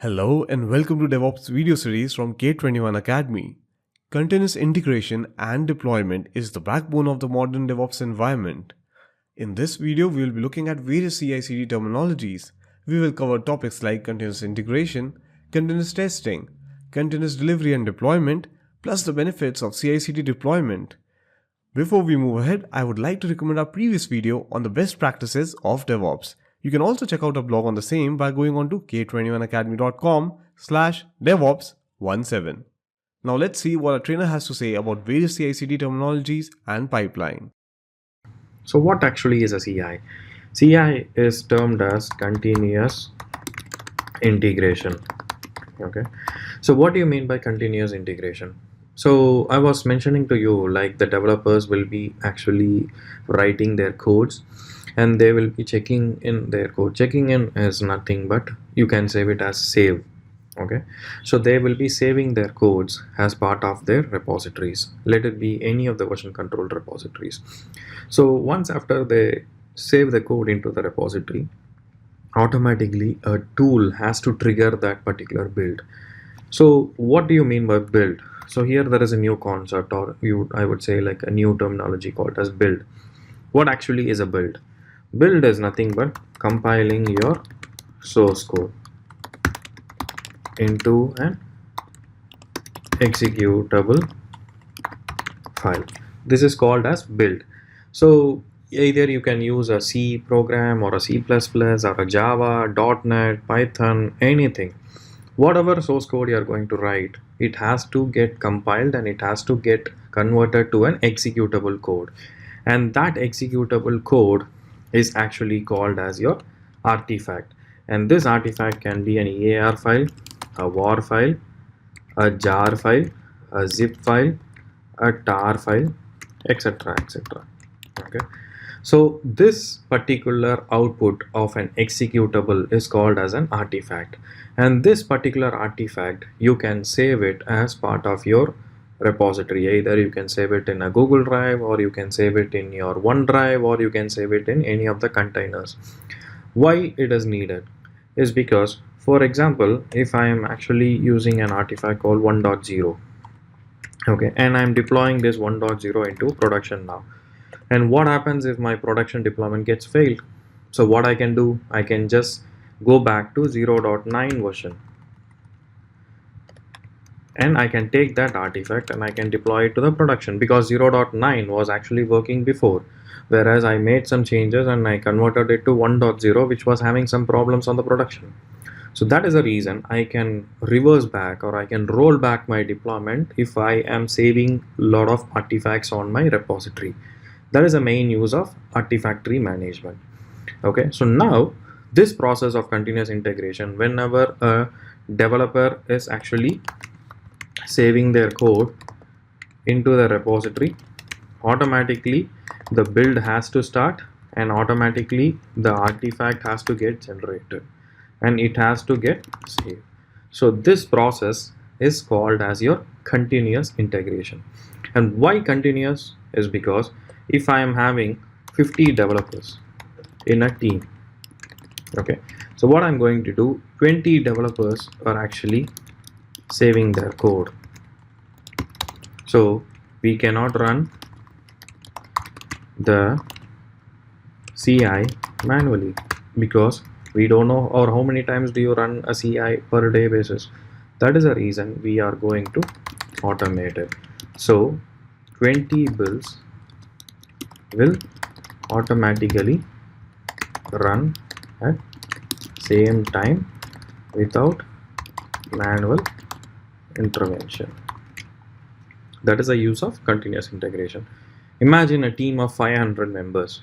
Hello and welcome to Devops video series from K21 Academy. Continuous integration and deployment is the backbone of the modern DevOps environment. In this video, we will be looking at various CI/CD terminologies. We will cover topics like continuous integration, continuous testing, continuous delivery and deployment, plus the benefits of CI/CD deployment. Before we move ahead, I would like to recommend our previous video on the best practices of DevOps. You can also check out a blog on the same by going on to k21academy.com/devops17. Now let's see what our trainer has to say about various CI/CD terminologies and pipeline. So what actually is a CI? CI is termed as continuous integration. Okay. So what do you mean by continuous integration? So I was mentioning to you, like, the developers will be actually writing their codes and they will be checking in their code. Checking in is nothing but, you can save it as save. Okay, so they will be saving their codes as part of their repositories. Let it be any of the version controlled repositories. So once after they save the code into the repository, automatically a tool has to trigger that particular build. So what do you mean by build? So here there is a new concept, or I would say, like, a new terminology called as build. What actually is a build? Build is nothing but compiling your source code into an executable file. This is called as build. So either you can use a C program or a C++ or a Java, .NET, Python, anything. Whatever source code you are going to write, it has to get compiled and it has to get converted to an executable code. And that executable code is actually called as your artifact. And this artifact can be an EAR file, a WAR file, a jar file, a zip file, a tar file, etc., etc. Okay. So this particular output of an executable is called as an artifact, and this particular artifact, you can save it as part of your repository. Either you can save it in a Google Drive, or you can save it in your OneDrive, or you can save it in any of the containers. Why it is needed is because, for example, if I am actually using an artifact called 1.0, okay, and I'm deploying this 1.0 into production now, and what happens if my production deployment gets failed? So what I can do, I can just go back to 0.9 version, and I can take that artifact and I can deploy it to the production, because 0.9 was actually working before, whereas I made some changes and I converted it to 1.0, which was having some problems on the production. So that is the reason I can reverse back, or I can roll back my deployment if I am saving a lot of artifacts on my repository. That is the main use of artifactory management. Okay, so now this process of continuous integration, whenever a developer is actually saving their code into the repository, automatically the build has to start, and automatically the artifact has to get generated and it has to get saved. So this process is called as your continuous integration. And why continuous is because, if I am having 50 developers in a team, okay, so what I'm going to do, 20 developers are actually saving their code. So we cannot run the CI manually, because we don't know, or how many times do you run a CI per day basis. That is the reason we are going to automate it. So 20 builds will automatically run at same time without manual intervention. That is the use of continuous integration. Imagine a team of 500 members.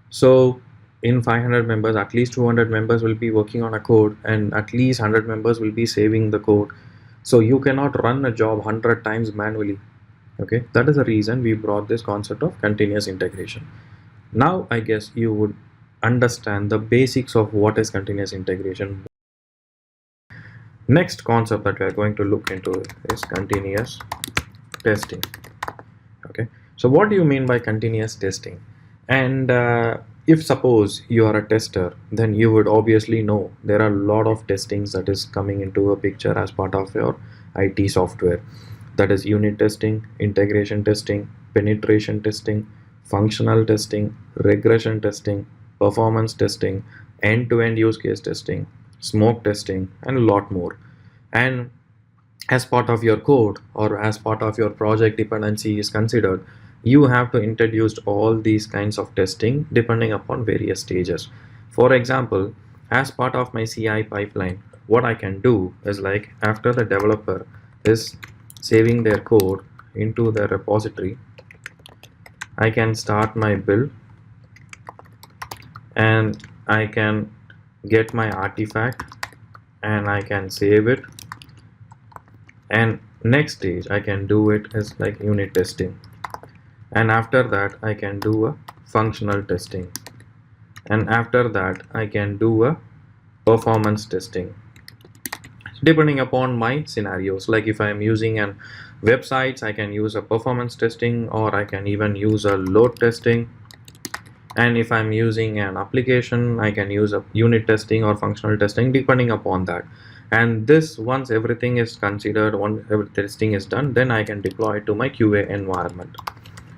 So in 500 members, at least 200 members will be working on a code, and at least 100 members will be saving the code. So you cannot run a job 100 times manually. Okay, that is the reason we brought this concept of continuous integration. Now I guess you would understand the basics of what is continuous integration. Next concept that we are going to look into is continuous testing. Okay, so what do you mean by continuous testing? And if suppose you are a tester, then you would obviously know there are a lot of testings that is coming into a picture as part of your IT software. That is unit testing, integration testing, penetration testing, functional testing, regression testing, performance testing, end-to-end use case testing, smoke testing, and a lot more. And as part of your code or as part of your project dependency is considered, you have to introduce all these kinds of testing depending upon various stages. For example, as part of my CI pipeline, what I can do is, like, after the developer is saving their code into the repository, I can start my build and I can get my artifact and I can save it, and next stage I can do it is like unit testing, and after that I can do a functional testing, and after that I can do a performance testing depending upon my scenarios. Like if I am using an websites, I can use a performance testing, or I can even use a load testing. And if I'm using an application, I can use a unit testing or functional testing depending upon that. And this, once everything is considered, once every testing is done, then I can deploy it to my QA environment.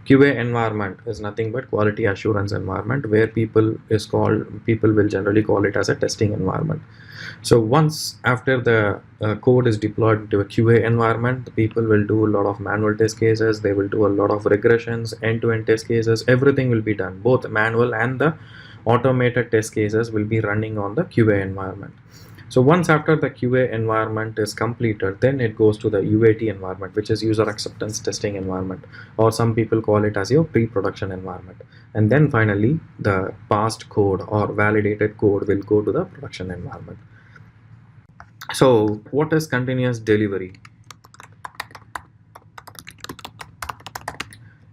QA environment is nothing but quality assurance environment, where people will generally call it as a testing environment. So once after the code is deployed to a QA environment, the people will do a lot of manual test cases, they will do a lot of regressions, end-to-end test cases, everything will be done. Both manual and the automated test cases will be running on the QA environment. So once after the QA environment is completed, then it goes to the UAT environment, which is user acceptance testing environment, or some people call it as your pre-production environment. And then finally, the passed code or validated code will go to the production environment. So what is continuous delivery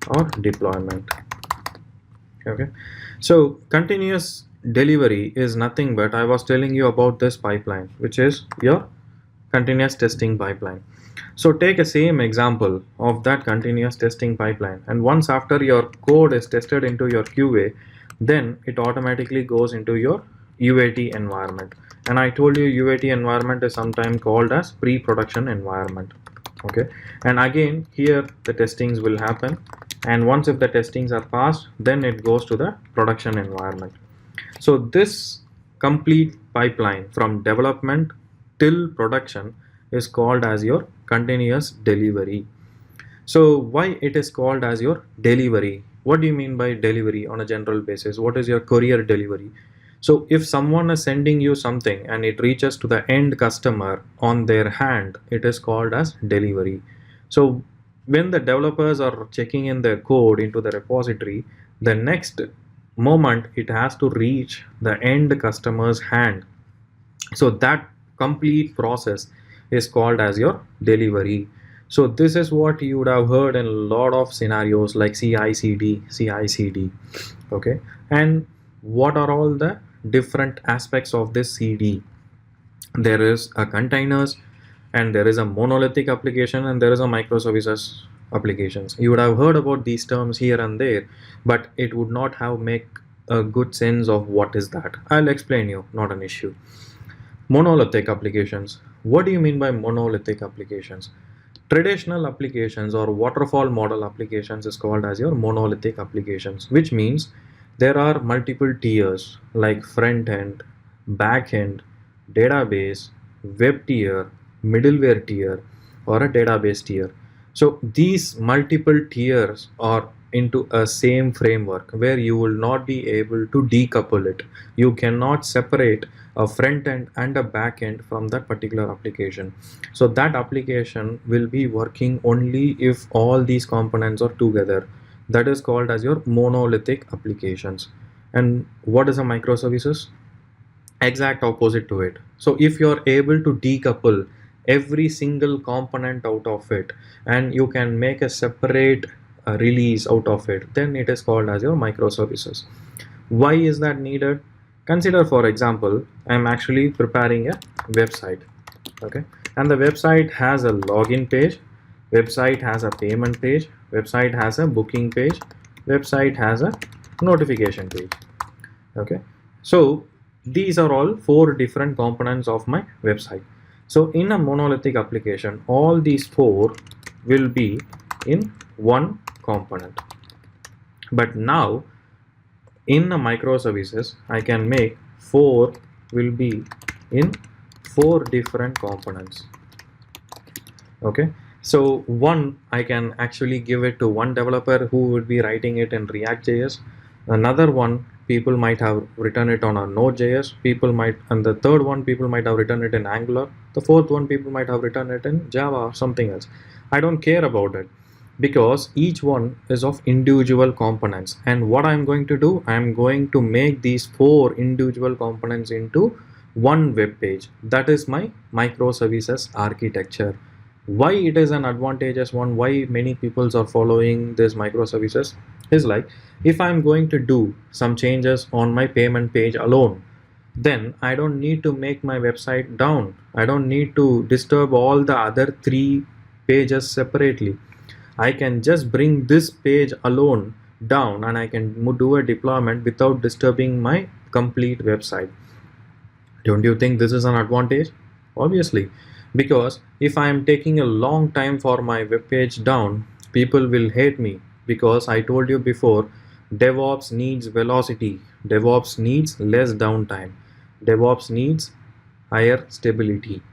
or deployment? Okay, so continuous delivery is nothing but, I was telling you about this pipeline, which is your continuous testing pipeline. So take a same example of that continuous testing pipeline, and once after your code is tested into your QA, then it automatically goes into your UAT environment. And I told you UAT environment is sometimes called as pre-production environment. Okay, and again here the testings will happen, and once if the testings are passed, then it goes to the production environment. So this complete pipeline from development till production is called as your continuous delivery. So why it is called as your delivery? What do you mean by delivery on a general basis? What is your courier delivery? So if someone is sending you something and it reaches to the end customer on their hand, it is called as delivery. So when the developers are checking in their code into the repository, the next moment it has to reach the end customer's hand. So that complete process is called as your delivery. So this is what you would have heard in a lot of scenarios like CI/CD. Okay, and what are all the different aspects of this CD? There is a containers, and there is a monolithic application, and there is a microservices applications. You would have heard about these terms here and there, but it would not have make a good sense of what is that. I'll explain you, not an issue. Monolithic applications. What do you mean by monolithic applications? Traditional applications or waterfall model applications is called as your monolithic applications, which means there are multiple tiers like front end, back end, database, web tier, middleware tier, or a database tier. So these multiple tiers are into a same framework where you will not be able to decouple it. You cannot separate a front end and a back end from that particular application. So that application will be working only if all these components are together. That is called as your monolithic applications. And what is a microservices? Exact opposite to it. So if you're able to decouple every single component out of it, and you can make a separate release out of it, then it is called as your microservices. Why is that needed? Consider, for example, I'm actually preparing a website. Okay, and the website has a login page, website has a payment page, website has a booking page, website has a notification page. Okay, so these are all 4 different components of my website. So in a monolithic application, all these 4 will be in one component. But now in a microservices, I can make 4 will be in 4 different components. Okay, so one I can actually give it to one developer who would be writing it in React.js. Another one people might have written it on a Node.js. And the third one people might have written it in Angular. The fourth one people might have written it in Java or something else. I don't care about it, because each one is of individual components. And what I'm going to do, I'm going to make these 4 individual components into one web page. That is my microservices architecture. Why it is an advantageous one, why many peoples are following this microservices, is like, if I'm going to do some changes on my payment page alone, then I don't need to make my website down. I don't need to disturb all the other 3 pages separately. I can just bring this page alone down, and I can do a deployment without disturbing my complete website. Don't you think this is an advantage? Obviously, because if I am taking a long time for my web page down, people will hate me, because I told you before, DevOps needs velocity, DevOps needs less downtime, DevOps needs higher stability.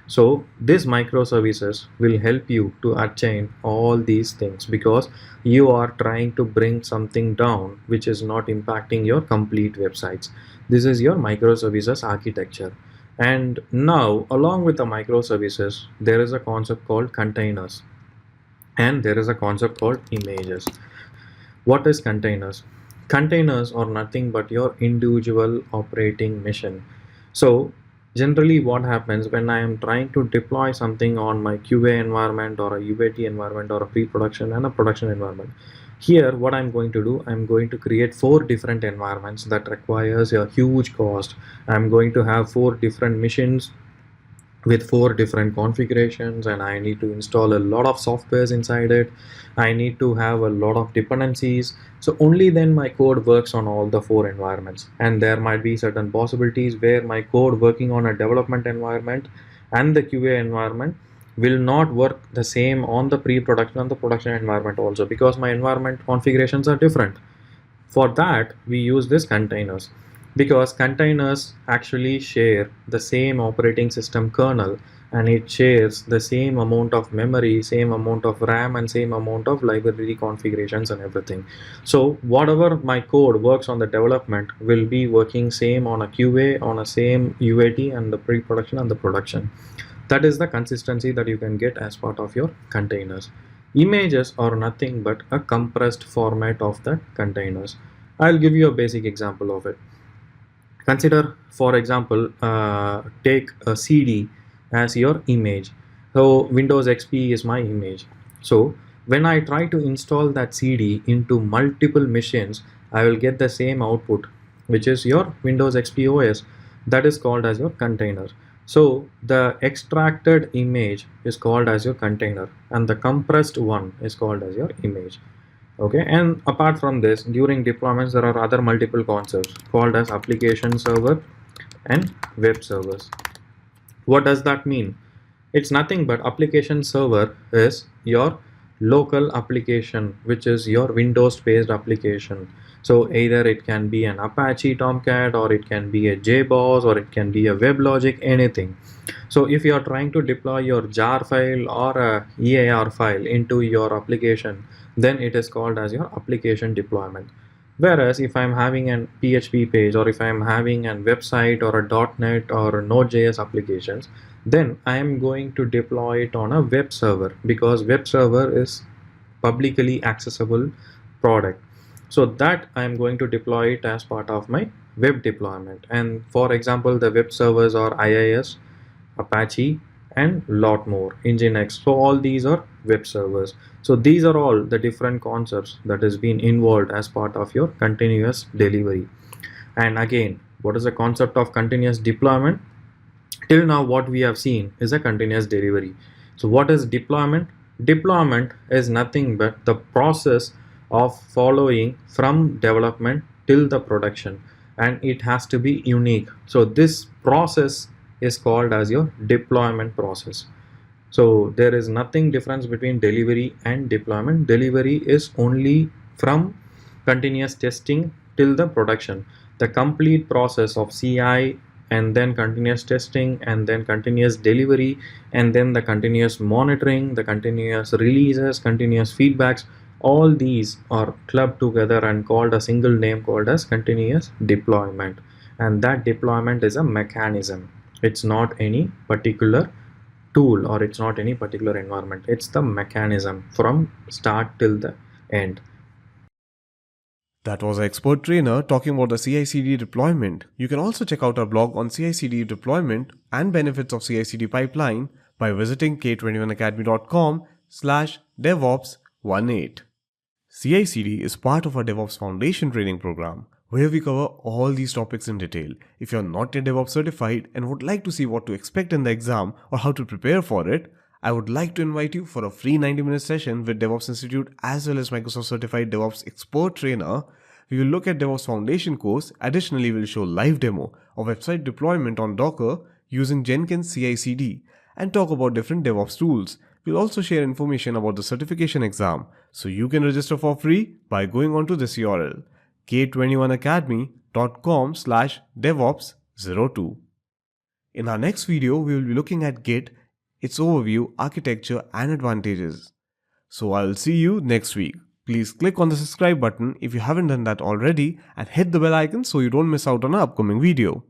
So this microservices will help you to attain all these things, because you are trying to bring something down which is not impacting your complete websites. This is your microservices architecture. And now, along with the microservices, there is a concept called containers, and there is a concept called images. What is containers? Containers are nothing but your individual operating machine. So generally what happens when I am trying to deploy something on my QA environment or a UAT environment or a pre-production and a production environment, here what I'm going to do, I'm going to create 4 different environments that requires a huge cost. I'm going to have 4 different machines with 4 different configurations, and I need to install a lot of softwares inside it. I need to have a lot of dependencies. So only then my code works on all the 4 environments. And there might be certain possibilities where my code working on a development environment and the QA environment will not work the same on the pre-production and the production environment also, because my environment configurations are different. For that, we use this containers, because containers actually share the same operating system kernel, and it shares the same amount of memory, same amount of RAM, and same amount of library configurations and everything. So whatever my code works on the development will be working same on a QA, on a same UAT, and the pre-production and the production. That is the consistency that you can get as part of your containers. Images are nothing but a compressed format of the containers. I'll give you a basic example of it. Consider, for example, take a CD as your image. So Windows XP is my image. So when I try to install that CD into multiple machines, I will get the same output, which is your Windows XP OS. That is called as your container. So the extracted image is called as your container, and the compressed one is called as your image. Okay, and apart from this, during deployments there are other multiple concepts called as application server and web servers. What does that mean? It's nothing but application server is your local application, which is your Windows based application. So either it can be an Apache Tomcat, or it can be a JBoss, or it can be a WebLogic, anything. So if you are trying to deploy your jar file or a EAR file into your application, then it is called as your application deployment. Whereas if I'm having an PHP page, or if I'm having a website or a .NET or a Node.js applications, then I am going to deploy it on a web server, because web server is publicly accessible product. So that I am going to deploy it as part of my web deployment. And for example, the web servers are IIS, Apache, and lot more, Nginx. So all these are web servers. So these are all the different concepts that has been involved as part of your continuous delivery. And again, what is the concept of continuous deployment? Till now what we have seen is a continuous delivery. So what is deployment? Deployment is nothing but the process of following from development till the production. and it has to be unique. So this process is called as your deployment process. So there is nothing difference between delivery and deployment. Delivery is only from continuous testing till the production. The complete process of CI and then continuous testing and then continuous delivery and then the continuous monitoring, the continuous releases, continuous feedbacks, all these are clubbed together and called a single name called as continuous deployment. And that deployment is a mechanism. It's not any particular tool or it's not any particular environment. It's the mechanism from start till the end. That was our expert trainer talking about the CI/CD deployment. You can also check out our blog on CI/CD deployment and benefits of CI/CD pipeline by visiting k21academy.com/devops18. CI/CD is part of our DevOps Foundation training program, where we cover all these topics in detail. If you're not yet DevOps certified and would like to see what to expect in the exam or how to prepare for it, I would like to invite you for a free 90-minute session with DevOps Institute as well as Microsoft Certified DevOps Expert Trainer. We will look at DevOps Foundation course. Additionally, we will show live demo of website deployment on Docker using Jenkins CI/CD and talk about different DevOps tools. We'll also share information about the certification exam, so you can register for free by going on to this URL, k21academy.com/devops02. In our next video, we will be looking at Git, its overview, architecture, and advantages. So I'll see you next week. Please click on the subscribe button if you haven't done that already and hit the bell icon so you don't miss out on our upcoming video.